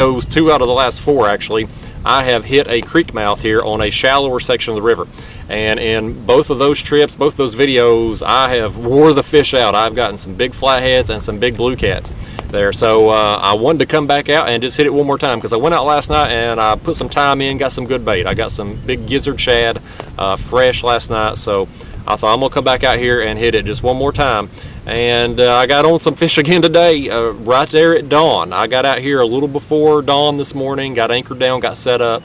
Those 2 out of the last 4 actually, I have hit a creek mouth here on a shallower section of the river. And in both of those trips, both those videos, I have wore the fish out. I've gotten some big flatheads and some big blue cats there. So I wanted to come back out and just hit it one more time, because I went out last night and I put some time in, got some good bait. I got some big gizzard shad fresh last night, so I thought I'm gonna come back out here and hit it just one more time. And I got on some fish again today, right there at dawn. I got out here a little before dawn this morning, got anchored down, got set up.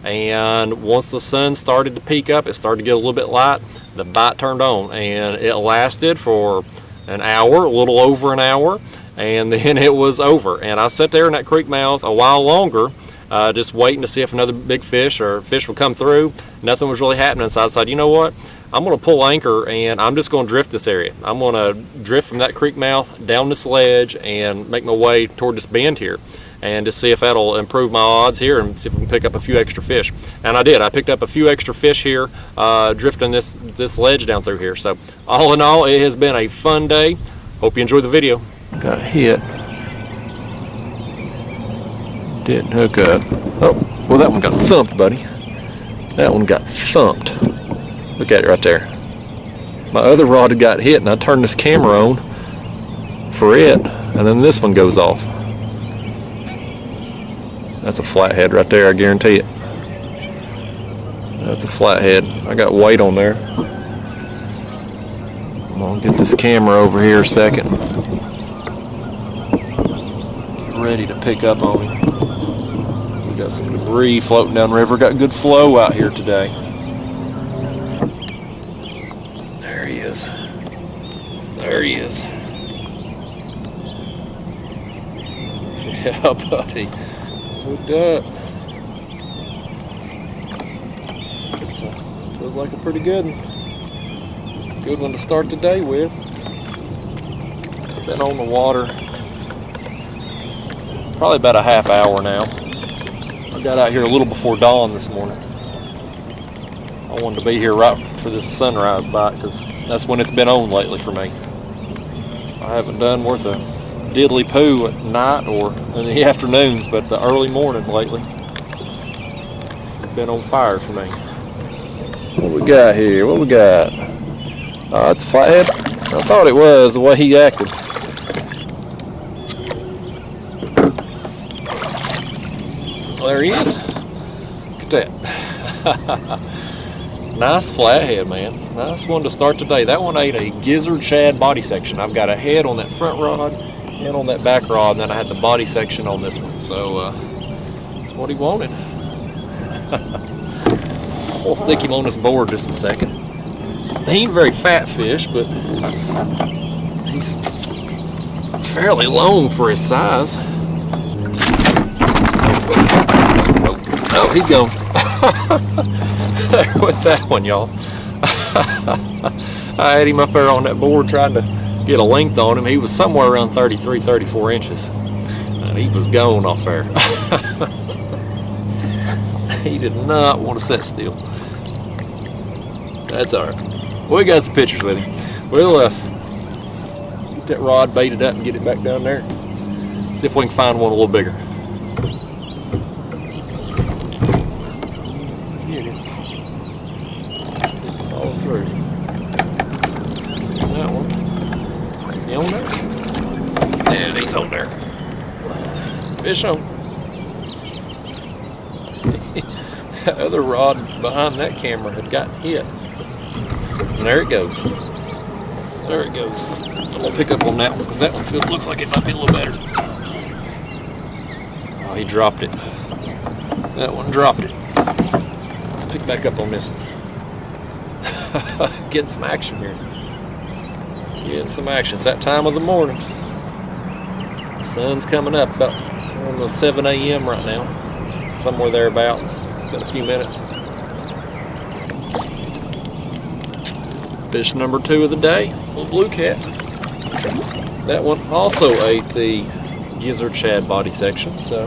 And once the sun started to peak up, it started to get a little bit light, the bite turned on, and it lasted for an hour, a little over an hour, and then it was over. And I sat there in that creek mouth a while longer, just waiting to see if another big fish or fish would come through. Nothing was really happening, so I decided, you know what, I'm going to pull anchor and I'm just going to drift this area. I'm going to drift from that creek mouth down this ledge and make my way toward this bend here, and to see if that'll improve my odds here and see if we can pick up a few extra fish. And I did. I picked up a few extra fish here, drifting this ledge down through here. So all in all, it has been a fun day. Hope you enjoyed the video. Got hit. Didn't hook up. Oh, well, that one got thumped, buddy. That one got thumped. Look at it right there. My other rod had got hit, and I turned this camera on for it, and then this one goes off. That's a flathead right there, I guarantee it. That's a flathead. I got weight on there. I'm gonna get this camera over here a second. Ready to pick up on him. We got some debris floating down the river. Got good flow out here today. There he is. There he is. Yeah, buddy. Hooked up. Feels like a pretty good one. Good one to start the day with. I've been on the water probably about a half hour now. I got out here a little before dawn this morning. I wanted to be here right for this sunrise bite, because that's when it's been on lately for me. I haven't done worth a diddly poo at night or in the afternoons, but the early morning lately has been on fire for me. What we got here? What we got? Oh, it's a flathead. I thought it was, the way he acted. Well, there he is. Look at that. Nice flathead, man. Nice one to start today. That one ate a gizzard shad body section. I've got a head on that front rod and on that back rod, and then I had the body section on this one. So that's what he wanted. I'll stick him on this board just a second. He ain't very fat fish, but he's fairly long for his size. Oh, he's gone. There with that one, y'all. I had him up there on that board trying to get a length on him. He was somewhere around 33, 34 inches. And he was gone off there. He did not want to sit still. That's alright. We got some pictures with him. We'll get that rod baited up and get it back down there. See if we can find one a little bigger. Get it. Follow through. There's that one. Is he on there? Yeah, he's on there. Fish on. That other rod behind that camera had gotten hit. And there it goes. There it goes. I'm going to pick up on that one, because that one looks like it might be a little better. Oh, he dropped it. That one dropped it. Let's pick back up on this one. Getting some action here. Getting some action. It's that time of the morning. The sun's coming up about almost 7 a.m. right now. Somewhere thereabouts. Got a few minutes. Fish number 2 of the day, little blue cat. That one also ate the gizzard shad body section, so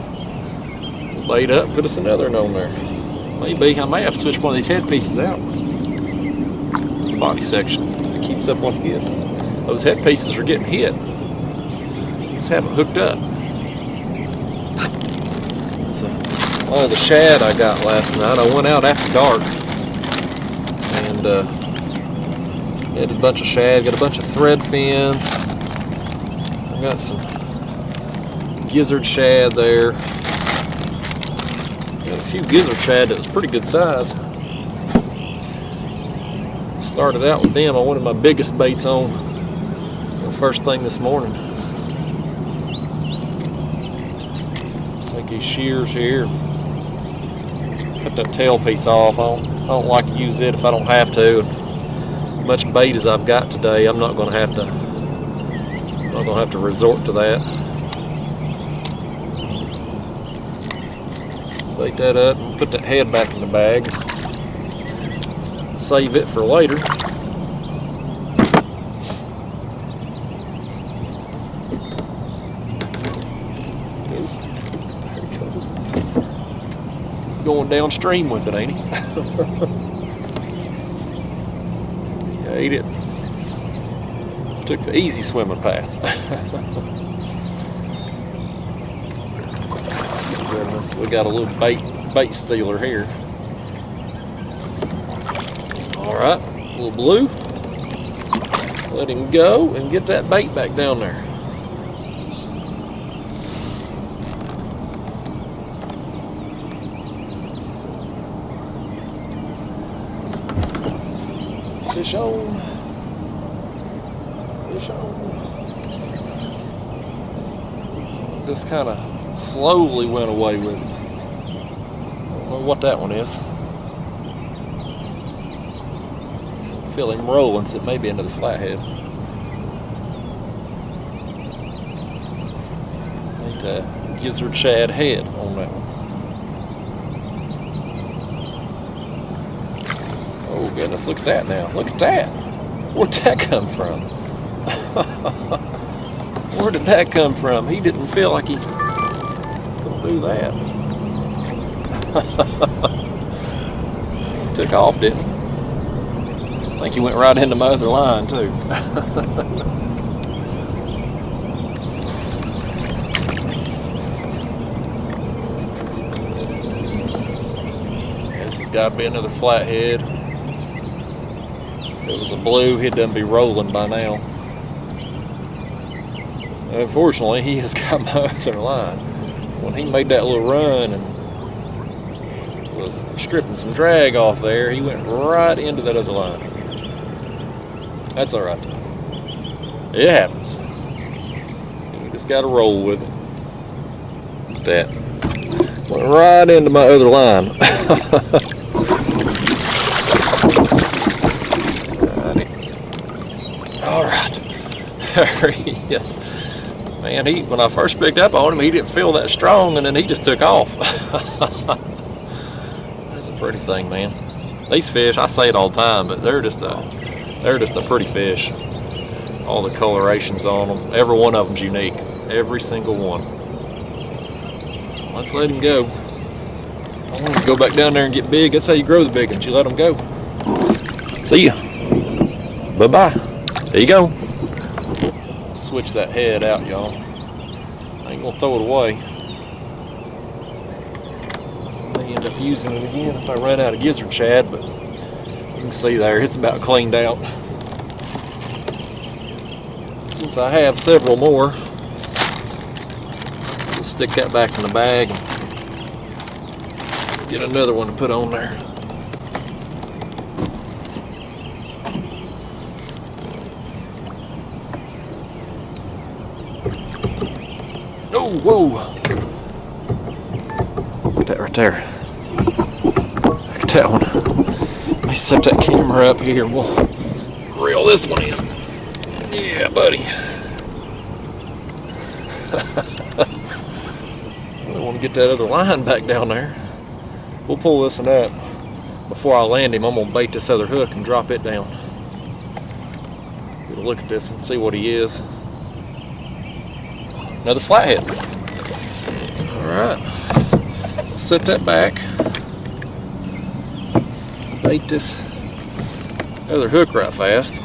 we'll bait up, put us another one on there. Maybe I may have to switch one of these head pieces out. The body section, if it keeps up like this. Those head pieces are getting hit. Just haven't hooked up. was all the shad I got last night. I went out after dark and had a bunch of shad, got a bunch of thread fins. I got some gizzard shad there. Got a few gizzard shad that was pretty good size. Started out with them. I wanted my biggest baits on the first thing this morning. Take these shears here. Cut that tail piece off. I don't like to use it if I don't have to. Much bait as I've got today, I'm not going to have to resort to that. Bait that up and put that head back in the bag. Save it for later. Going downstream with it, ain't he? Yeah, ate it. Took the easy swimming path. We got a little bait stealer here. Alright, a little blue. Let him go and get that bait back down there. Fish on. Fish on. Just kind of slowly went away with it. I don't know what that one is. Feel him rolling, so it may be another flathead. Ain't a gizzard shad head on that one. Oh goodness, look at that now. Look at that. Where'd that come from? Where did that come from? He didn't feel like he was gonna do that. He took off, didn't he? I think he went right into my other line too. This has got to be another flathead. If it was a blue, he'd done be rolling by now. Unfortunately, he has got my other line. When he made that little run and was stripping some drag off there, he went right into that other line. That's all right. It happens. You just got to roll with it. Look at that. Went right into my other line. All right. There he is. Man, when I first picked up on him, he didn't feel that strong, and then he just took off. That's a pretty thing, man. These fish, I say it all the time, but they're just a pretty fish. All the colorations on them, every one of them's unique. Every single one. Let's let him go. I want to go back down there and get big. That's how you grow the big ones. You let them go. See ya. Bye-bye. There you go. Switch that head out, y'all. I ain't gonna throw it away. I may end up using it again if I run out of gizzard shad, but you can see there, it's about cleaned out. Since I have several more, I'll stick that back in the bag and get another one to put on there. Oh, whoa! Look at that right there. Look at that one. Let me set that camera up here and we'll reel this one in. Yeah, buddy. I want to get that other line back down there. We'll pull this one up. Before I land him, I'm going to bait this other hook and drop it down. Get a look at this and see what he is. Another flathead. Alright, let's set that back. Bait this other hook right fast.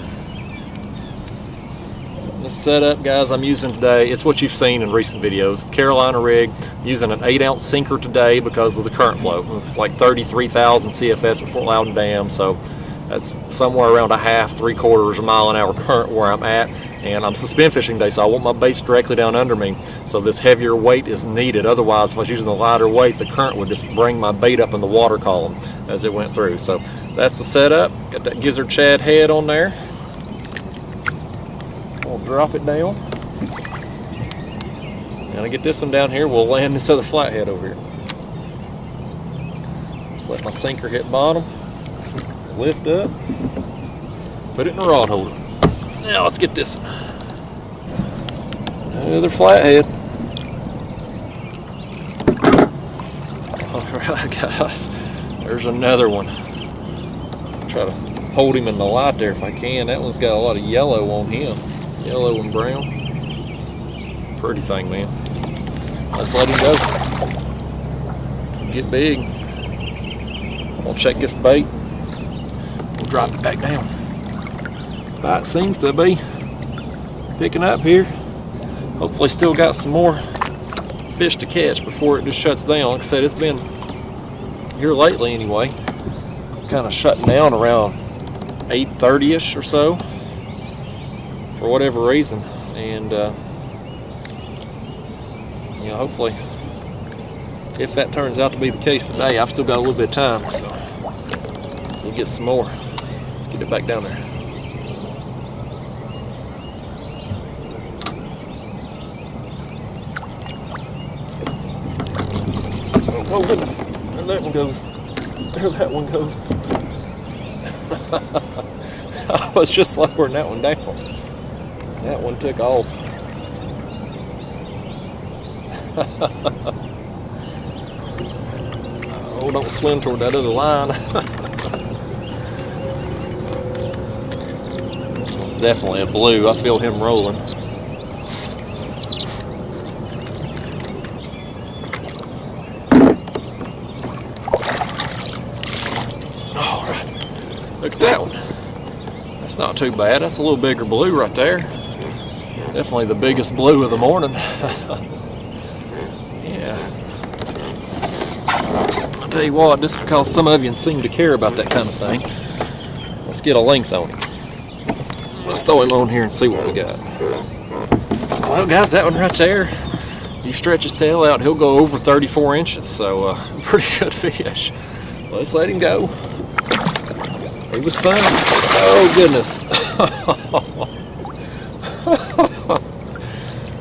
The setup, guys, I'm using today, it's what you've seen in recent videos. Carolina rig, using an 8-ounce sinker today because of the current flow. It's like 33,000 CFS at Fort Loudon Dam, so that's somewhere around a half, 3/4 mile an hour current where I'm at. And I'm suspend fishing today, so I want my baits directly down under me. So this heavier weight is needed. Otherwise, if I was using the lighter weight, the current would just bring my bait up in the water column as it went through. So that's the setup. Got that gizzard shad head on there. We'll drop it down. Gonna get this one down here. We'll land this other flathead over here. Just let my sinker hit bottom. Lift up. Put it in the rod holder. Now let's get this one. Another flathead. Alright, guys. There's another one. Try to hold him in the light there if I can. That one's got a lot of yellow on him. Yellow and brown. Pretty thing, man. Let's let him go. Get big. We'll check this bait. We'll drop it back down. Bite seems to be picking up here. Hopefully still got some more fish to catch before it just shuts down. Like I said, it's been here lately anyway. Kind of shutting down around 8:30ish or so. For whatever reason, and you know, hopefully if that turns out to be the case today, I've still got a little bit of time, so we'll get some more. Let's get it back down there. Oh goodness, there that one goes. There that one goes. I was just lowering that one down. That one took off. Oh, don't swim toward that other line. This one's definitely a blue. I feel him rolling. All right, look at that one. That's not too bad. That's a little bigger blue right there. Definitely the biggest blue of the morning. Yeah. I'll tell you what, just because some of you seem to care about that kind of thing, let's get a length on him. Let's throw him on here and see what we got. Well, guys, that one right there, you stretch his tail out, he'll go over 34 inches, so pretty good fish. Let's let him go. He was fun. Oh, goodness.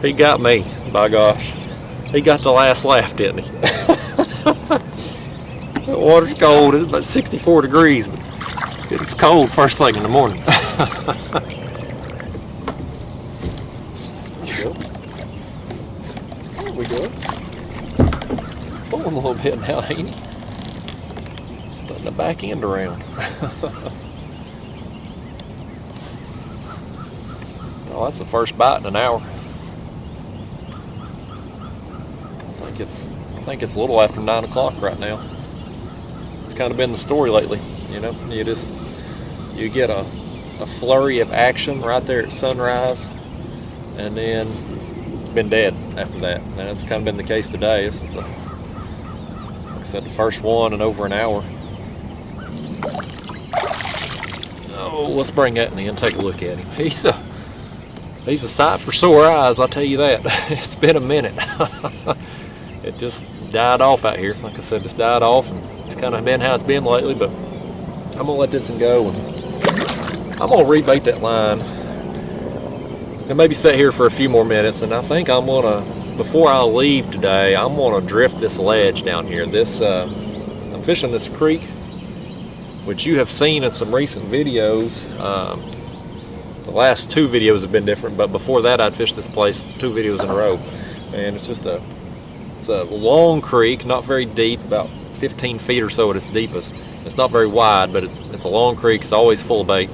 He got me, by gosh. He got the last laugh, didn't he? The water's cold. It's about 64 degrees, but it's cold first thing in the morning. There we go. Pulling a little bit now, ain't he? Just putting the back end around. Oh, that's the first bite in an hour. I think it's a little after 9 o'clock right now. It's kind of been the story lately, you know. You get a flurry of action right there at sunrise, and then been dead after that. And that's kind of been the case today. This is like I said, the first one in over an hour. Oh, let's bring that in and take a look at him. He's a sight for sore eyes, I'll tell you that. It's been a minute. It just died off out here. Like I said, just died off, and it's kind of been how it's been lately, but I'm going to let this one go, and I'm going to rebait that line and maybe sit here for a few more minutes, and I think I'm going to, before I leave today, I'm going to drift this ledge down here. I'm fishing this creek, which you have seen in some recent videos. The last 2 videos have been different, but before that I'd fished this place 2 videos in a row, and it's just it's a long creek, not very deep, about 15 feet or so at its deepest. It's not very wide, but it's a long creek. It's always full of bait,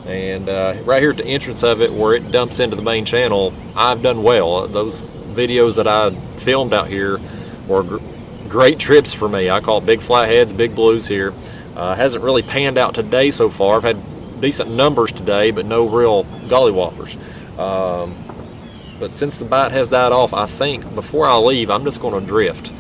and right here at the entrance of it where it dumps into the main channel, I've done well. Those videos that I filmed out here were great trips for me. I caught big flatheads, big blues here. Hasn't really panned out today so far. I've had decent numbers today, but no real golly whoppers. But since the bite has died off, I think before I leave, I'm just going to drift.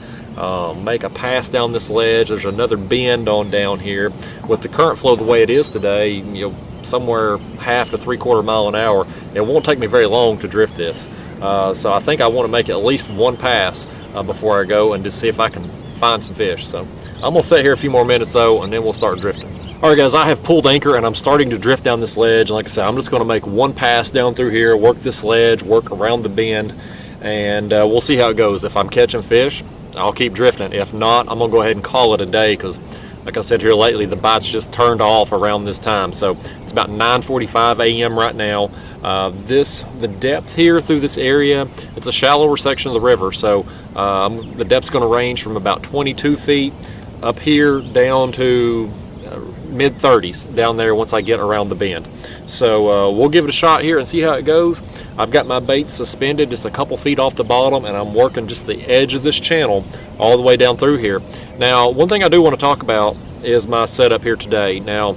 Make a pass down this ledge. There's another bend on down here. With the current flow the way it is today, you know, somewhere half to 3/4 mile an hour, it won't take me very long to drift this. So I think I want to make at least one pass before I go and just see if I can find some fish. So I'm going to sit here a few more minutes though, and then we'll start drifting. All right, guys, I have pulled anchor and I'm starting to drift down this ledge. And like I said, I'm just going to make one pass down through here, work this ledge, work around the bend, and we'll see how it goes. If I'm catching fish, I'll keep drifting. If not, I'm going to go ahead and call it a day because, like I said here lately, the bites just turned off around this time. So it's about 9:45 a.m. right now. The depth here through this area, it's a shallower section of the river. So the depth's going to range from about 22 feet up here down to mid-30s down there once I get around the bend. So we'll give it a shot here and see how it goes. I've got my bait suspended just a couple feet off the bottom, and I'm working just the edge of this channel all the way down through here. Now, one thing I do want to talk about is my setup here today. Now,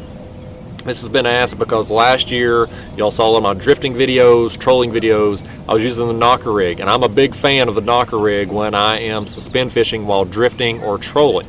this has been asked because last year y'all saw in my drifting videos, trolling videos, I was using the knocker rig, and I'm a big fan of the knocker rig when I am suspend fishing while drifting or trolling.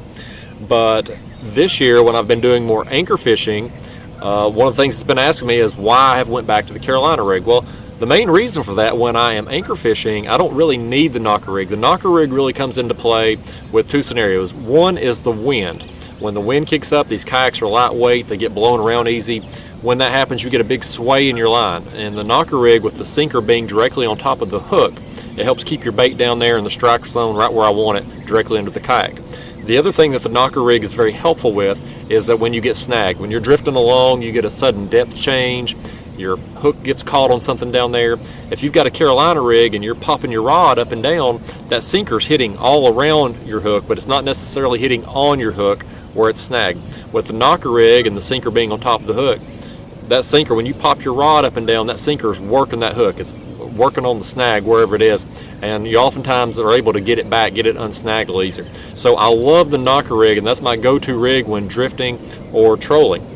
But this year, when I've been doing more anchor fishing, one of the things that's been asking me is why I have went back to the Carolina rig. Well, the main reason for that, when I am anchor fishing, I don't really need the knocker rig. The knocker rig really comes into play with two scenarios. One is the wind. When the wind kicks up, these kayaks are lightweight, they get blown around easy. When that happens, you get a big sway in your line. And the knocker rig, with the sinker being directly on top of the hook, it helps keep your bait down there in the strike zone right where I want it, directly into the kayak. The other thing that the knocker rig is very helpful with is that when you get snagged, when you're drifting along, you get a sudden depth change, your hook gets caught on something down there. If you've got a Carolina rig and you're popping your rod up and down, that sinker's hitting all around your hook, but it's not necessarily hitting on your hook where it's snagged. With the knocker rig and the sinker being on top of the hook, that sinker, when you pop your rod up and down, that sinker's working that hook. It's working on the snag wherever it is, and you oftentimes are able to get it back, get it unsnagged a little easier. So I love the knocker rig, and that's my go-to rig when drifting or trolling.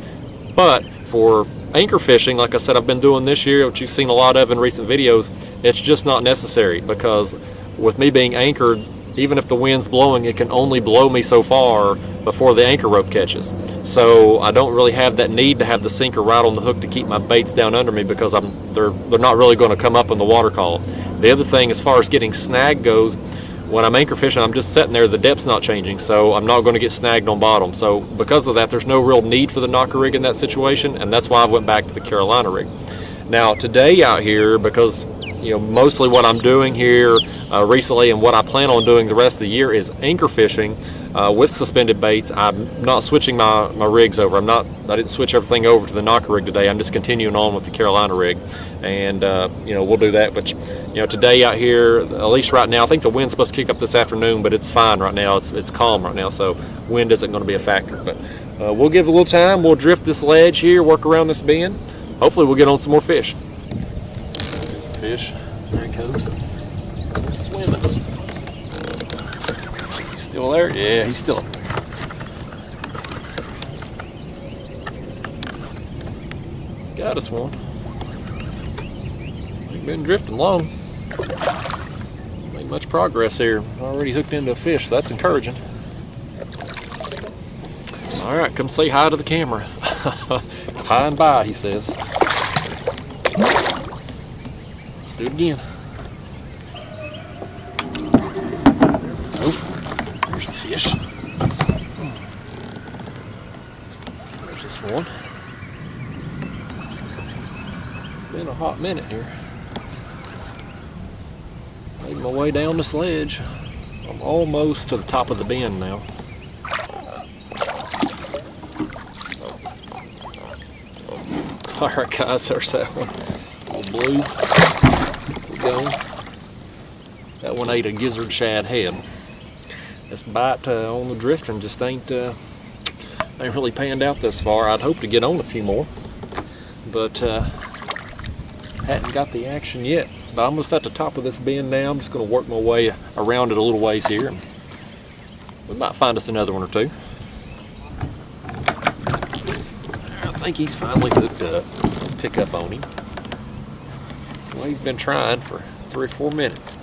But for anchor fishing, like I said, I've been doing this year, which you've seen a lot of in recent videos, it's just not necessary, because with me being anchored, even if the wind's blowing, it can only blow me so far before the anchor rope catches. So I don't really have that need to have the sinker right on the hook to keep my baits down under me, because they're not really going to come up in the water column. The other thing, as far as getting snagged goes, when I'm anchor fishing, I'm just sitting there, the depth's not changing, so I'm not going to get snagged on bottom. So because of that, there's no real need for the knocker rig in that situation, and that's why I went back to the Carolina rig. Now today out here, because mostly what I'm doing here recently and what I plan on doing the rest of the year is anchor fishing with suspended baits. I'm not switching my rigs over. I didn't switch everything over to the knocker rig today. I'm just continuing on with the Carolina rig, and we'll do that. But today out here, at least right now, I think the wind's supposed to kick up this afternoon, but it's fine right now. It's calm right now, so wind isn't going to be a factor. But we'll give it a little time. We'll drift this ledge here, work around this bend. Hopefully we'll get on some more fish. There's the fish. There he goes. He's swimming. He's still there? Yeah, he's still there. Got us one. We've been drifting long. Made much progress here. Already hooked into a fish, so that's encouraging. Alright, come say hi to the camera. Hi and bye, he says. Let's do it again. Oh, there's the fish. There's this one. Been a hot minute here. Made my way down this ledge. I'm almost to the top of the bend now. Alright guys, there's that one. Little blue. There we go. That one ate a gizzard shad head. This bite on the drifting just ain't really panned out this far. I'd hope to get on a few more, but hadn't got the action yet. But I'm almost at the top of this bend now. I'm just going to work my way around it a little ways here. We might find us another one or two. I think he's finally hooked up. Let's pick up on him. he's been trying for 3 or 4 minutes.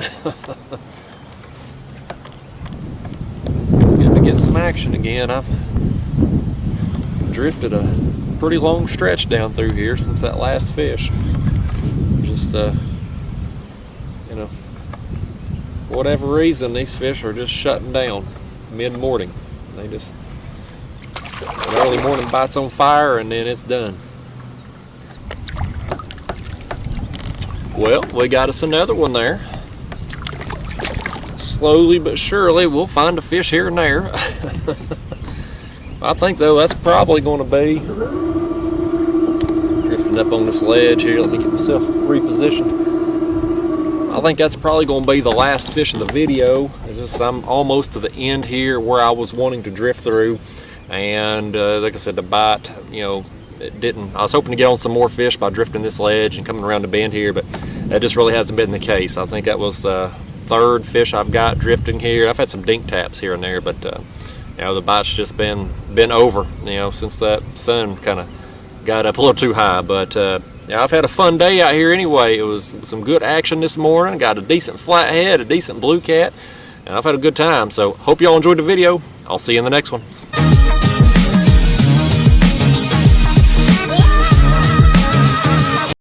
It's good to get some action again. I've drifted a pretty long stretch down through here since that last fish. Just you know, for whatever reason, these fish are just shutting down mid-morning. They just, an early morning bite's on fire and then it's done. Well, we got us another one there. Slowly but surely we'll find a fish here and there. I think though that's probably going to be drifting up on this ledge here. Let me get myself repositioned. I think that's probably going to be the last fish of the video. I'm almost to the end here where I was wanting to drift through, and like I said, the bite, you know, it didn't. I was hoping to get on some more fish by drifting this ledge and coming around the bend here, but that just really hasn't been the case. I think that was the 3rd fish I've got drifting here. I've had some dink taps here and there, but you know, the bite's just been over, you know, since that sun kind of got up a little too high. But yeah, I've had a fun day out here anyway. It was some good action this morning. Got a decent flathead, a decent blue cat, and I've had a good time. So hope y'all enjoyed the video. I'll see you in the next one.